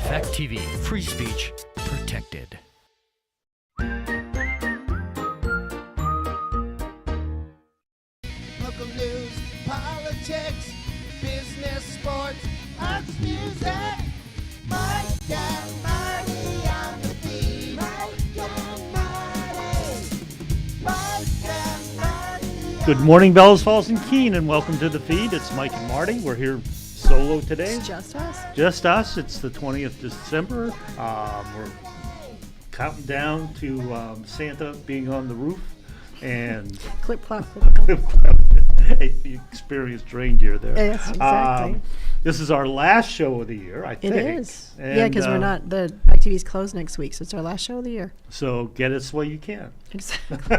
Fact TV, free speech protected. Local news, politics, business, sports, arts, music. Mike and Marty on the beat. Mike and Marty. Mike and Marty. Good morning, Bellows Falls and Keene, and welcome to the feed. It's Mike and Marty. We're here solo today. It's just us. Just us. It's the 20th of December. We're counting down to Santa being on the roof and Clip clop, clip clop. you experienced reindeer there. Yes, exactly. This is our last show of the year, I think. It is. And, Yeah, because we're not, the activities closed next week, so it's our last show of the year. So get us while you can. Exactly.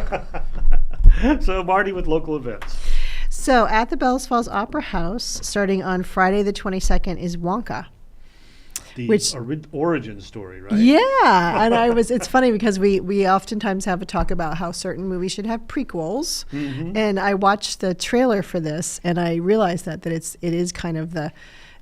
So Marty with local events. So at the Bellows Falls Opera House, starting on Friday the 22nd, is Wonka. The Which- origin story, right? Yeah, and it's funny because we oftentimes have a talk about how certain movies should have prequels, and I watched the trailer for this, and I realized that it is kind of the,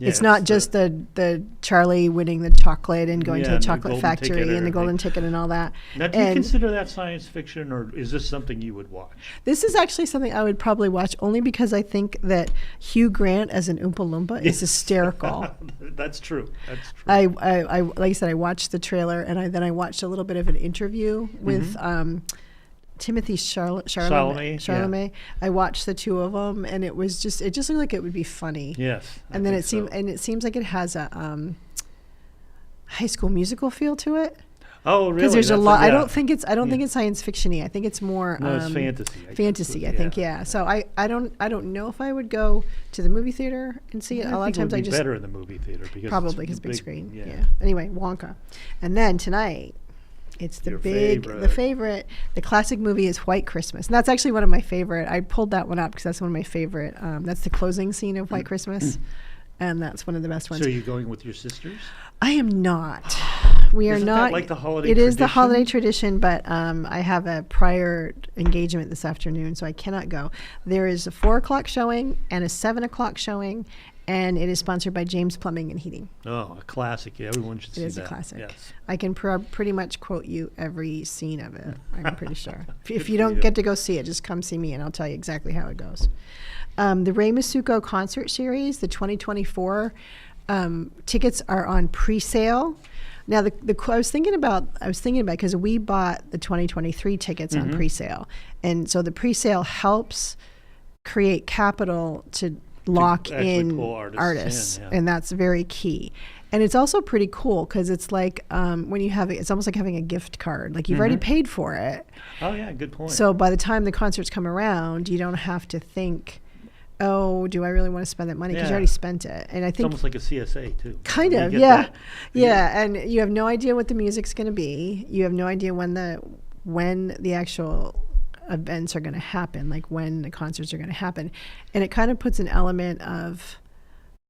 it's not just the Charlie winning the chocolate and going to the and the chocolate golden factory ticket and the and golden ticket and all that. Now, do you And consider that science fiction, or is this something you would watch? this is actually something I would probably watch only because I think that Hugh Grant as an Oompa Loompa is hysterical. That's true. That's true. I like I said, I watched the trailer and then I watched a little bit of an interview with Timothy Chalamet. I watched the two of them, and it just looked like it would be funny. Yes. And then it seems like it has a High School Musical feel to it. Oh, really? Because there's a That's lot. yeah. I don't think it's science fictiony. I think it's more No, it's fantasy. fantasy. I think, yeah. So I don't know if I would go to the movie theater and see it. A lot of times it would I be just better in the movie theater because probably it's because big screen. Yeah. Yeah. Anyway, Wonka, and then tonight. It's the Your the favorite. The classic movie is White Christmas. And that's actually one of my favorite. I pulled that one up because that's one of my favorite. That's the closing scene of White Christmas. And that's one of the best ones. So are you going with your sisters? I am not. We are Isn't not. that like the holiday It is the tradition? holiday tradition, but I have a prior engagement this afternoon, so I cannot go. There is a 4 o'clock showing and a 7 o'clock showing, and it is sponsored by James Plumbing and Heating. Oh, a classic. Yeah, everyone should see that. It is a classic. Yes. I can pretty much quote you every scene of it. I'm pretty sure. If you for don't you. get to go see it, just come see me and I'll tell you exactly how it goes. The Ray Masuko Concert Series, the 2024 tickets are on pre-sale. Now, I was thinking about because we bought the 2023 tickets on pre-sale, and so the pre-sale helps create capital to lock actually in pull artists in, yeah. and that's very key. And it's also pretty cool because it's like when you have it's almost like having a gift card. Like you've already paid for it. Oh, yeah, good point. So by the time the concerts come around, you don't have to think, oh, do I really want to spend that money? Because you Yeah. already spent it. And I it's think almost like a CSA, too. kind You of, get yeah. that. Yeah, and you have no idea what the music's going to be. You have no idea when the actual events are going to happen, like when the concerts are going to happen. And it kind of puts an element of,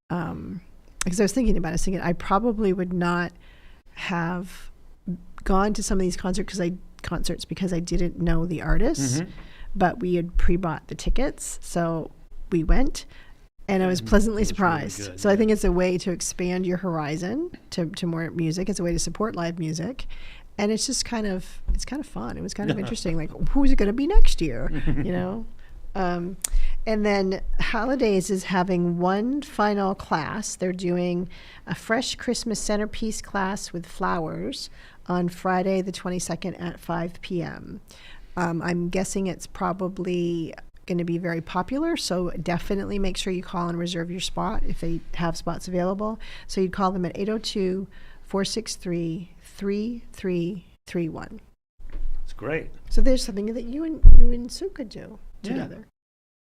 because I was thinking about it, I probably would not have gone to some of these concerts because I didn't know the artists, but we had pre-bought the tickets, so we went. And I was pleasantly It was really surprised. good, So I yeah. think it's a way to expand your horizon to more music. It's a way to support live music. And it's just kind of fun. It was kind of interesting. Like, who's it going to be next year? You know? And then Holidays is having one final class. They're doing a fresh Christmas centerpiece class with flowers on Friday the 22nd at 5 p.m. I'm guessing it's probably going to be very popular, so definitely make sure you call and reserve your spot if they have spots available. So you'd call them at 802-463-3331. It's great. So there's something that you and Sue could do together.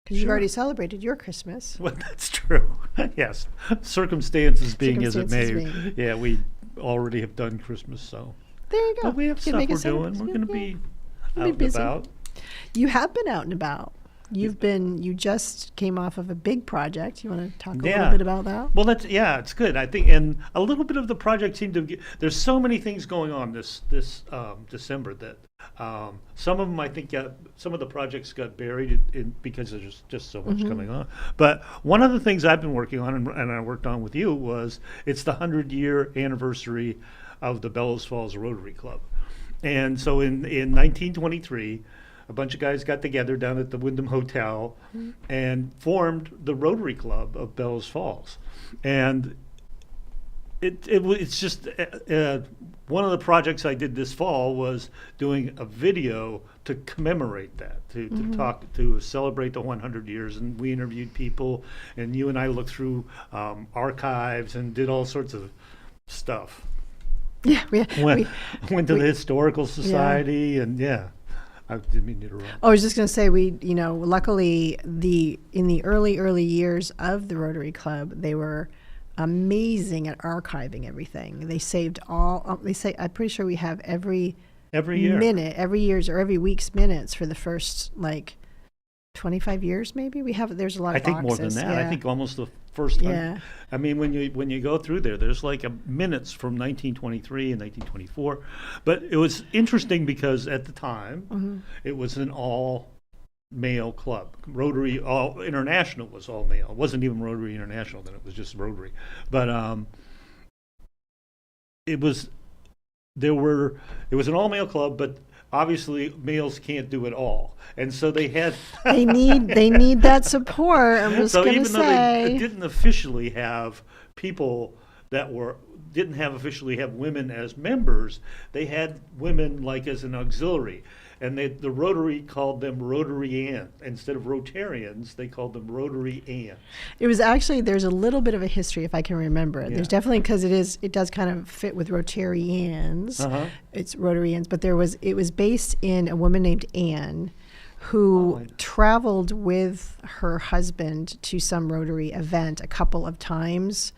Because you've Sure. already celebrated your Christmas. Well, that's true. Yes. Circumstances being as it may. Circumstances Yeah, we already have done Christmas, so. There you go. But we have You can stuff make a we're doing. centerpiece. We're going to Yeah. be You'll out be and busy. about. You have been out and about. you just came off of a big project. You want to talk a Yeah. little bit about that? Well, it's good. I think, and a little bit of the project seemed to there's so many things going on this December that some of them I think some of the projects got buried because there's just so much coming on. But one of the things I've been working on and I worked on with you was it's the 100-year anniversary of the Bellows Falls Rotary Club, and so in 1923. A bunch of guys got together down at the Wyndham Hotel and formed the Rotary Club of Bellows Falls. And it's just one of the projects I did this fall was doing a video to commemorate that, to celebrate the 100 years. And we interviewed people, and you and I looked through archives and did all sorts of stuff. Yeah, Went to the Historical Society, and I didn't mean to interrupt. I was just going to say, luckily, in the early years of the Rotary Club, they were amazing at archiving everything. They saved I'm pretty sure we have every year. minute, every year's or every week's minutes for the first 25 years, maybe. There's a lot of I think boxes. more than that. Yeah. I think almost the first time. Yeah. I mean, when you go through there's minutes from 1923 and 1924. But it was interesting because at the time, it was an all-male club. Rotary International was all-male. It wasn't even Rotary International then, it was just Rotary. But it was an all-male club, but obviously males can't do it all, and so they had they need that support. I'm just so gonna even though say they didn't officially have people didn't officially have women as members, they had women as an auxiliary, and the Rotary called them Rotarians instead of Rotarians. They called them Rotarians. it was actually, there's a little bit of a history if I can remember it. Yeah. There's definitely, because it does kind of fit with Rotarians. It's Rotarians, but it was based in a woman named Anne who traveled with her husband to some Rotary event a couple of times,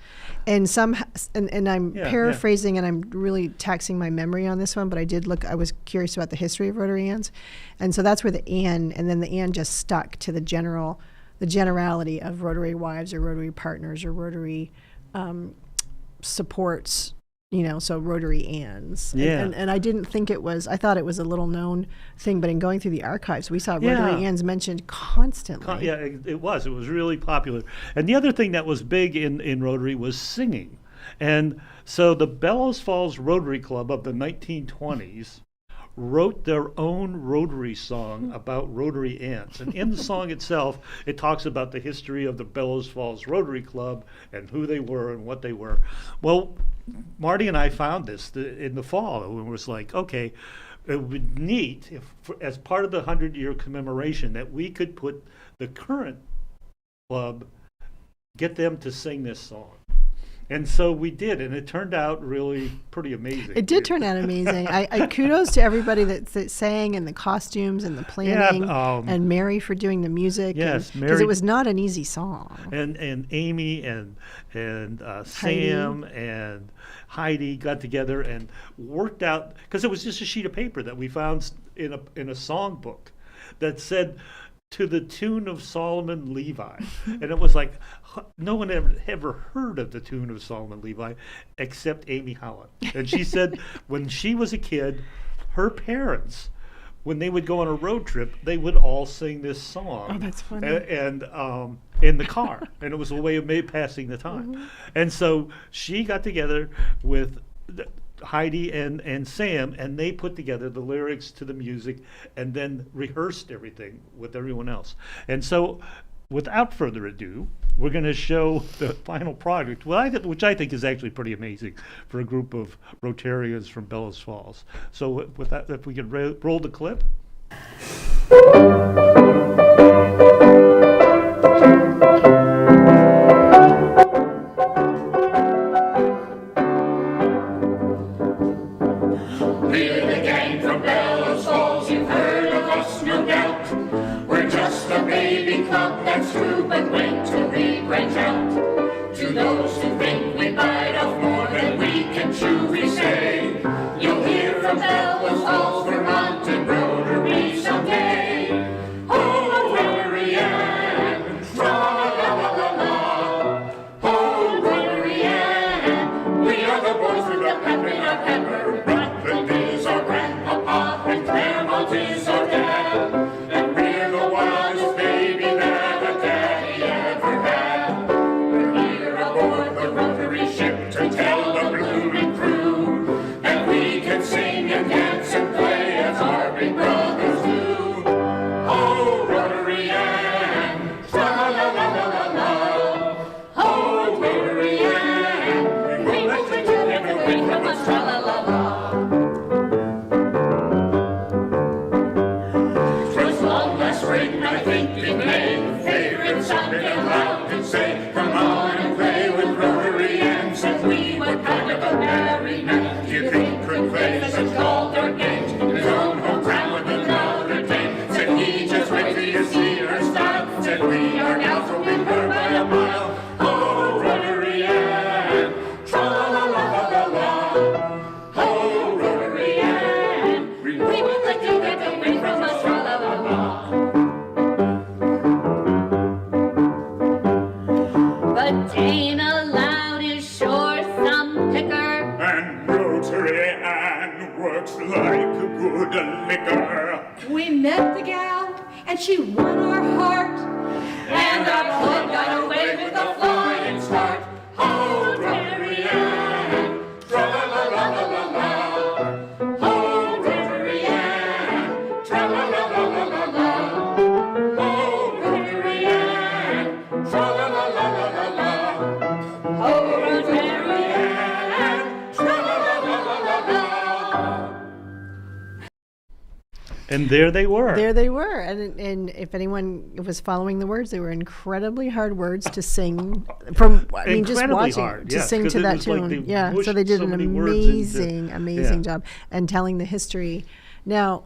and I'm paraphrasing and I'm really taxing my memory on this one, but I was curious about the history of Rotarians, and so that's where the Anne, and then the Anne just stuck to the generality of Rotary wives or Rotary partners or Rotary supports. So Rotary Anns. Yeah. And I didn't think I thought it was a little known thing, but in going through the archives, we saw Rotary Anns mentioned constantly. It was really popular. And the other thing that was big in Rotary was singing. And so the Bellows Falls Rotary Club of the 1920s wrote their own Rotary song about Rotary ants. And in the song itself, it talks about the history of the Bellows Falls Rotary Club and who they were and what they were. Well, Marty and I found this in the fall, and it was like, okay, it would be neat if, as part of the 100-year commemoration, that we could put the current club, get them to sing this song. And so we did, and it turned out really pretty amazing. It did turn out amazing. I kudos to everybody that sang, and the costumes and the planning, and Mary for doing the music. Yes, Mary, because it was not an easy song. And Amy and Sam and Heidi got together and worked out, because it was just a sheet of paper that we found in a songbook that said, to the tune of Solomon Levi. And it was like, no one ever heard of the tune of Solomon Levi except Amy Holland. And she said when she was a kid, her parents, when they would go on a road trip, they would all sing this song. Oh, that's funny. And in the car. And it was a way of passing the time. And so she got together with Heidi and Sam, and they put together the lyrics to the music and then rehearsed everything with everyone else. And so, without further ado, we're going to show the final product, which I think is actually pretty amazing for a group of Rotarians from Bellows Falls. So with that, if we could roll the clip. That's true, but wait till we branch out. To those who think we bite off more than we can chew, we say, you'll hear from Bellows Falls, Vermont, and Rotary someday. Oh, Rotary ever. Rockland is our grandpapa, and Claremont is our dad. And we're the wildest baby that a daddy ever had. We're here aboard the rotary ship to tell the blooming crew that we can sing and dance and play as our big brothers do. Oh, Rotary Ann, tra-la-la-la-la-la. Oh, Rotary Ann, we won't let you get away from us, tra-la-la-la. 'Twas long last spring, I think in May, favorite sounded loud and say, come on and play with Rotary Ann. Said we were kind of a merry men. Do you think could play such tall dark games in his own hometown with another dame? Said he, just wait till you see her style. Said we are now so we her by a mile. Oh, Rotary Ann, tra-la-la-la-la-la. Oh, Rotary Ann, we won't let you get away from us, tra-la-la-la. But Dana Loud is sure some picker. And Rotary Ann works like a good liquor. We met the gal, and she won our heart. And our club got away with a flying start. Oh, Rotary Ann, tra-la-la-la-la-la. Oh, Rotary Ann, tra-la-la-la-la-la. Oh, Rotary Ann, tra-la-la-la-la-la. Oh, Rotary Ann, tra-la-la-la-la-la. And there they were. There they were, and if anyone was following the words, they were incredibly hard words to sing. From I mean, just Incredibly watching hard, to yes, sing 'cause to it that was like tune. they Yeah, so mushed they did so an many words into- amazing yeah. job and telling the history. Now,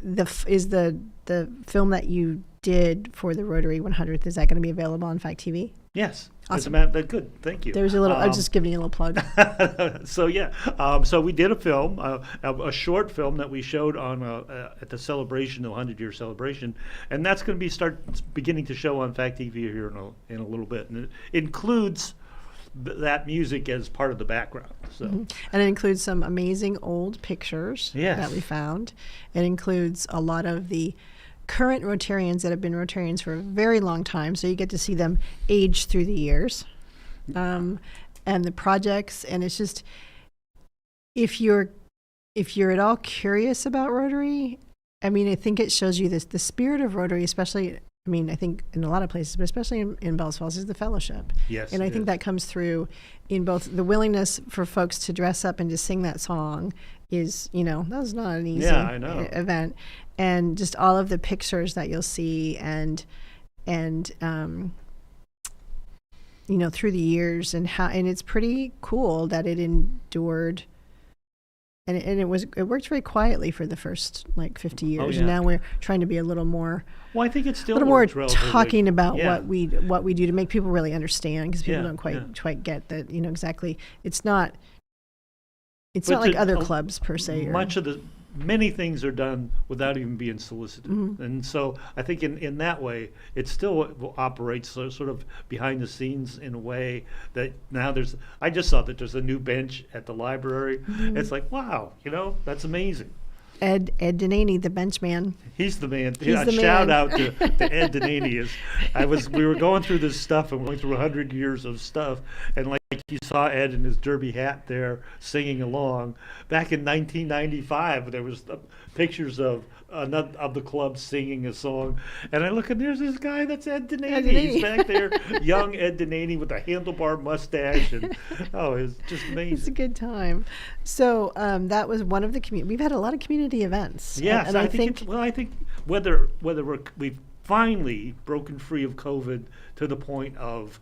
the film that you did for the Rotary 100th, is that going to be available on Fact TV? Yes. As a Awesome. matter, good. Thank you. There's a little. I was just giving you a little plug. So yeah, so we did a film, a short film that we showed on at the celebration, the 100-year celebration, and that's going to be beginning to show on Fact TV here in a little bit, and it includes that music as part of the background. So And it includes some amazing old pictures Yes. that we found. It includes a lot of the current Rotarians that have been Rotarians for a very long time, so you get to see them age through the years, and the projects. And it's just, if you're at all curious about Rotary, I mean, I think it shows you the spirit of Rotary, especially. I mean, I think in a lot of places, but especially in Bells Falls, is the fellowship. Yes, And I it think is. that comes through in both the willingness for folks to dress up and to sing that song is, that was not an easy Yeah, I know. event. And just all of the pictures that you'll see and through the years and it's pretty cool that it endured. And it worked very quietly for the first 50 years, yeah. and now we're trying to be a little more well, I think it's still a little more works relatively- talking about yeah. what we do to make people really understand, because people Yeah, don't quite yeah. get that exactly. It's not But like the- other a- clubs per se. Many things are done without even being solicited, and so I think in that way it still operates sort of behind the scenes in a way that now I just saw that there's a new bench at the library. It's like, wow, that's amazing. Ed Denaney, the bench man. He's the man. He's the Shout man. out to Ed Denaney. We were going through this stuff and going through 100 years of stuff, and like you saw Ed in his derby hat there singing along. Back in 1995, there was pictures of the club singing a song, and I look and there's this guy that's Ed Denaney. Ed Denaney. He's back there, young Ed Denaney with a handlebar mustache, and it's just It's a amazing. good time. So that was one of the we've had a lot of community events. Yes, and I think whether we've finally broken free of COVID to the point of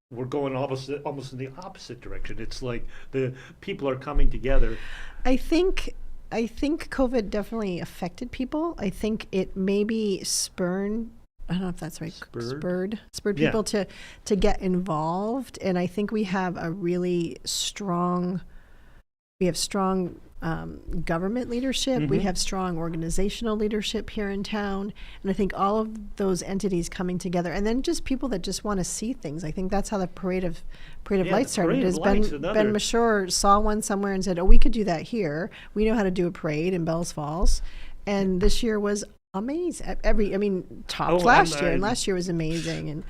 we're going almost in the opposite direction. It's like the people are coming together. I think COVID definitely affected people. I think it maybe spurred. I don't know if that's right. Spurred? Spurred Yeah. people to get involved, and I think we have a really strong. We have strong government leadership. We have strong organizational leadership here in town. And I think all of those entities coming together, and then just people that just want to see things. I think that's how the Parade of Lights started. Parade of Is Lights, Ben Mashore saw one somewhere and said, oh, we could do that here. We know how to do a parade in Bells Falls. And this year was amazing. Topped last year, and last year was amazing.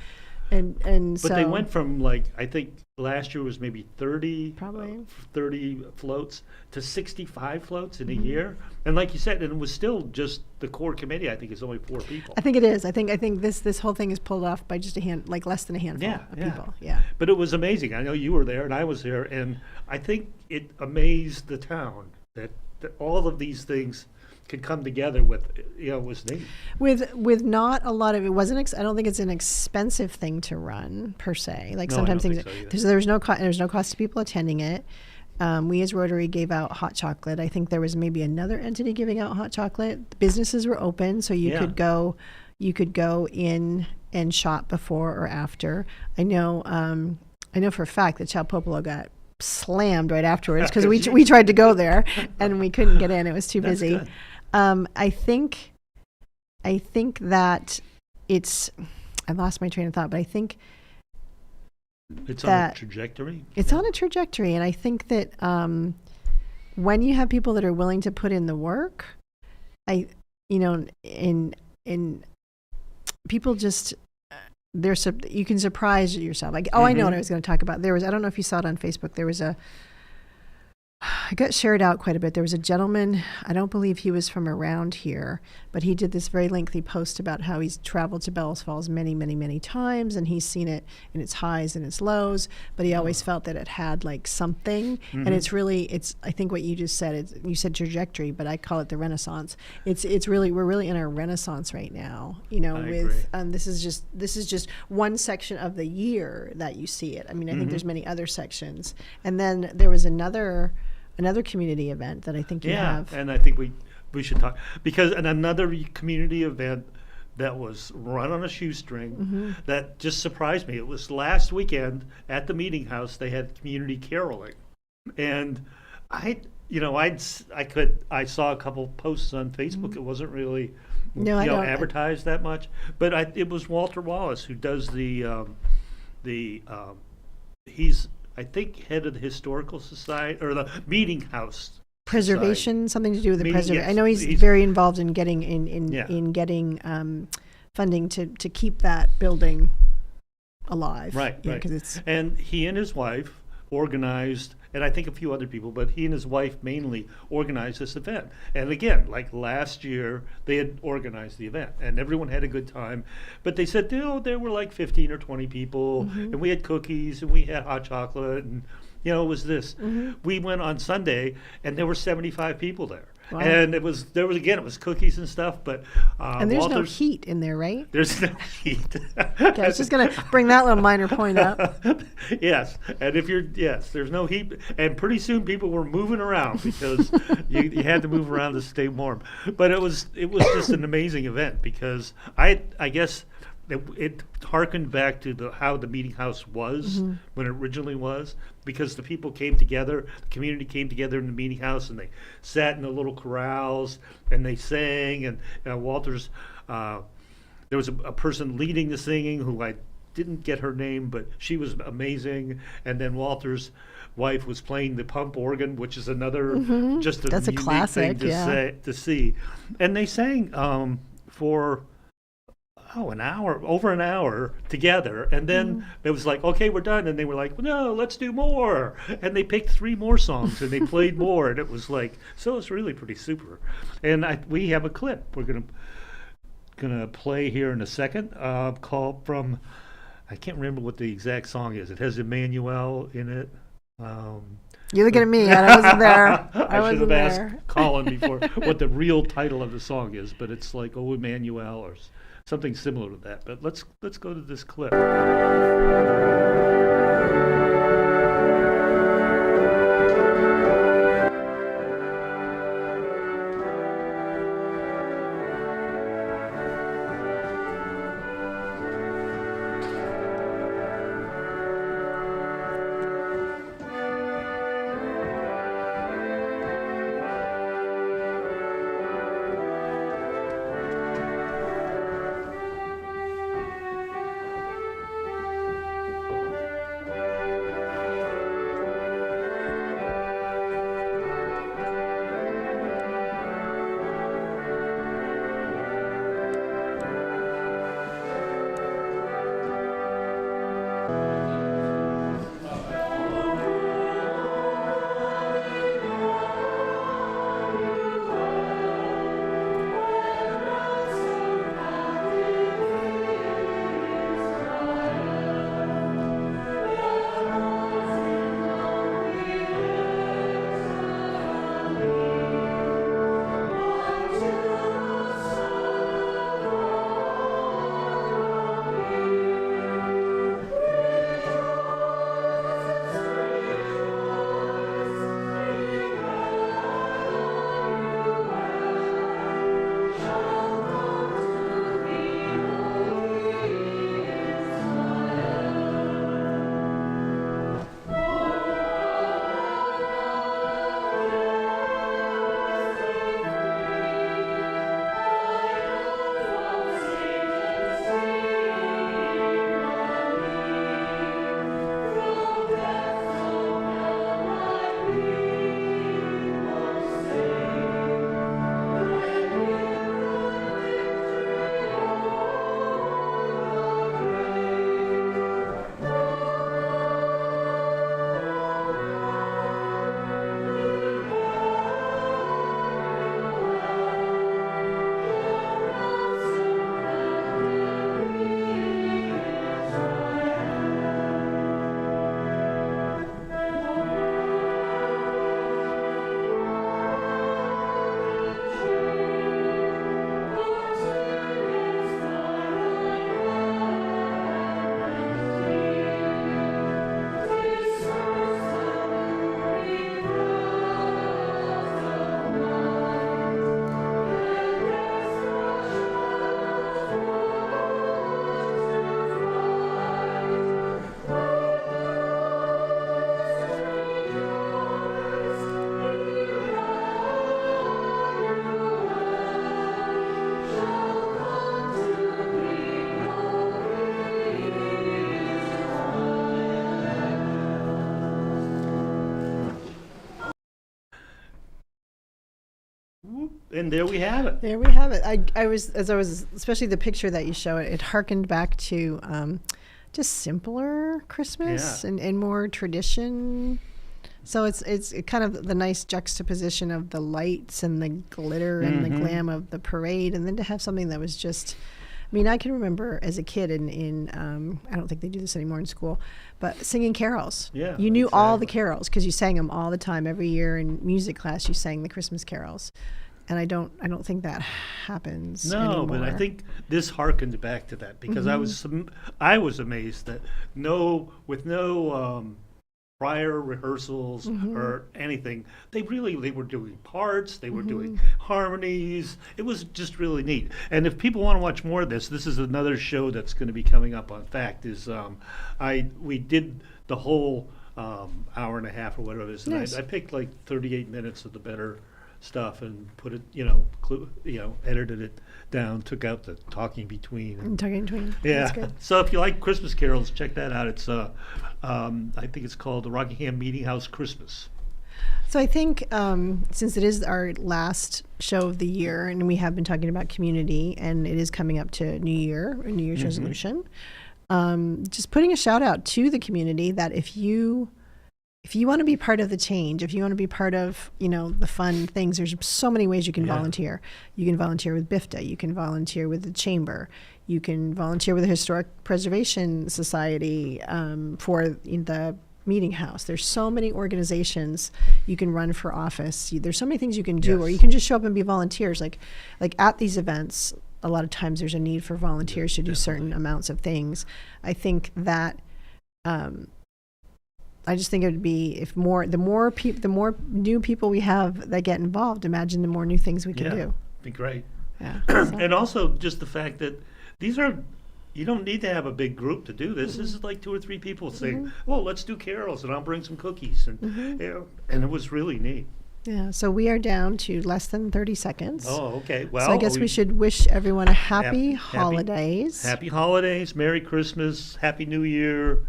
And But so they went from I think last year was maybe 30, Probably. 30 floats to 65 floats in a year. And like you said, and it was still just the core committee. I think it's only 4 people. I think it is. I think this whole thing is pulled off by just less than a handful of people. Yeah. But it was amazing. I know you were there and I was there, and I think it amazed the town that all of these things could come together with, was neat. With not a lot of it wasn't. I don't think it's an expensive thing to run per se. Like No, I sometimes don't things. think so either. So there's no cost to people attending it. We as Rotary gave out hot chocolate. I think there was maybe another entity giving out hot chocolate. The businesses were open, so you could go in and shop before or after. I know for a fact that Chow Popolo got slammed right afterwards because we tried to go there and we couldn't get in. It was too That's busy. good. I think that I lost my train of thought, but I think It's on a that trajectory. it's on a trajectory, and I think that when you have people that are willing to put in the work, in people just you can surprise yourself. Like, I know what I was going to talk about. I don't know if you saw it on Facebook. There was I got shared out quite a bit. There was a gentleman, I don't believe he was from around here, but he did this very lengthy post about how he's traveled to Bells Falls many, many, many times, and he's seen it in its highs and its lows, but he always felt that it had something. And it's I think what you just said, you said trajectory, but I call it the Renaissance. We're really in a Renaissance right now, with this is just one section of the year that you see it. I think there's many other sections. And then there was another community event that I think you have. And I think we should talk, because another community event that was run on a shoestring that just surprised me. It was last weekend at the Meeting House. They had community caroling, and I saw a couple posts on Facebook. It wasn't really advertised that much, but it was Walter Wallace who does he's, I think, head of the Historical Society or the Meeting House Preservation, Society. something to do with the Meeting, preservation. yes. I know he's very involved in getting in getting funding to keep that building alive. Right. Because it's And he and his wife organized, and I think a few other people, but he and his wife mainly organized this event. And again, like last year, they had organized the event, and everyone had a good time. But they said, there were like 15 or 20 people, and we had cookies, and we had hot chocolate, and it was this. We went on Sunday, and there were 75 people there. Wow. And it was cookies and stuff, but and there's Walter's, no heat in there, right? There's no heat. Okay, I was just going to bring that little minor point up. Yes, and there's no heat, and pretty soon people were moving around because you had to move around to stay warm. But it was just an amazing event, because I guess it harkened back to how the Meeting House was when it originally was, because the people came together, the community came together in the Meeting House, and they sat in the little corrals and they sang. And Walter's, there was a person leading the singing who I didn't get her name, but she was amazing. And then Walter's wife was playing the pump organ, which is another just a That's a unique classic, thing to see. And they sang for over an hour together, and then it was like, okay, we're done, and they were like, well, no, let's do more, and they picked 3 more songs and they played more, and it was like, so it's really pretty super. And we have a clip we're gonna play here in a second, called from, I can't remember what the exact song is. It has Emmanuel in it. You're looking at me. I wasn't there. I should wasn't have there. asked Colin before what the real title of the song is, but it's like "Oh Emmanuel" or something similar to that. But let's go to this clip. And there we have it. There we have it. I was especially the picture that you show it harkened back to just simpler Christmas Yeah. and more tradition. So it's kind of the nice juxtaposition of the lights and the glitter and the glam of the parade, and then to have something that was just. I mean, I can remember as a kid in I don't think they do this anymore in school, but singing carols. Yeah, You knew all the exactly. carols because you sang them all the time. Every year in music class, you sang the Christmas carols. And I don't think that happens No, anymore. but I think this harkened back to that because I was amazed that with no prior rehearsals or anything, they were doing parts, they were doing harmonies. It was just really neat. And if people want to watch more of this is another show that's going to be coming up on Fact. We did the whole hour and a half or whatever it is, and Nice. I picked like 38 minutes of the better stuff and put it, edited it down, took out the talking between. I'm talking between. Yeah. That's good. So if you like Christmas carols, check that out. It's I think it's called the Rockingham Meeting House Christmas. So I think since it is our last show of the year, and we have been talking about community, and it is coming up to New Year's resolution, just putting a shout out to the community that if you want to be part of the change, if you want to be part of, the fun things, there's so many ways you can volunteer. You can volunteer with BIFTA. You can volunteer with the chamber. You can volunteer with the Historic Preservation Society for the meeting house. There's so many organizations you can run for office. There's so many things you can do, or you can just show up and be volunteers. Like at these events, a lot of times there's a need for volunteers to do certain amounts of things. I think that. I just think it would be the more new people we have that get involved, imagine the more new things we can do. Be great. Yeah. And also just the fact that you don't need to have a big group to do this. This is like 2 or 3 people saying, "Well, let's do carols, and I'll bring some cookies," and and it was really neat. Yeah. So we are down to less than 30 seconds. Oh, okay. Well, So I guess we should wish everyone a happy holidays. Happy holidays, Merry Christmas, Happy New Year,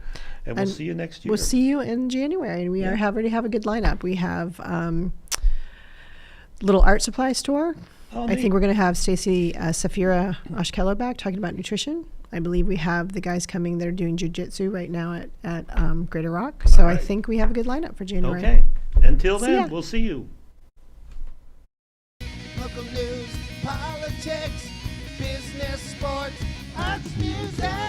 and we'll see you next year. We'll see you in January, and we already have a good lineup. We have little art supply store. Oh, I think we're going to have Stacy Safira Oshkello back talking about nutrition. I believe we have the guys coming that are doing jiu-jitsu right now at Greater Rock. So I think we have a good lineup for January. Okay. Until See then, ya. we'll see you. Local news, politics, business, sports, arts, music.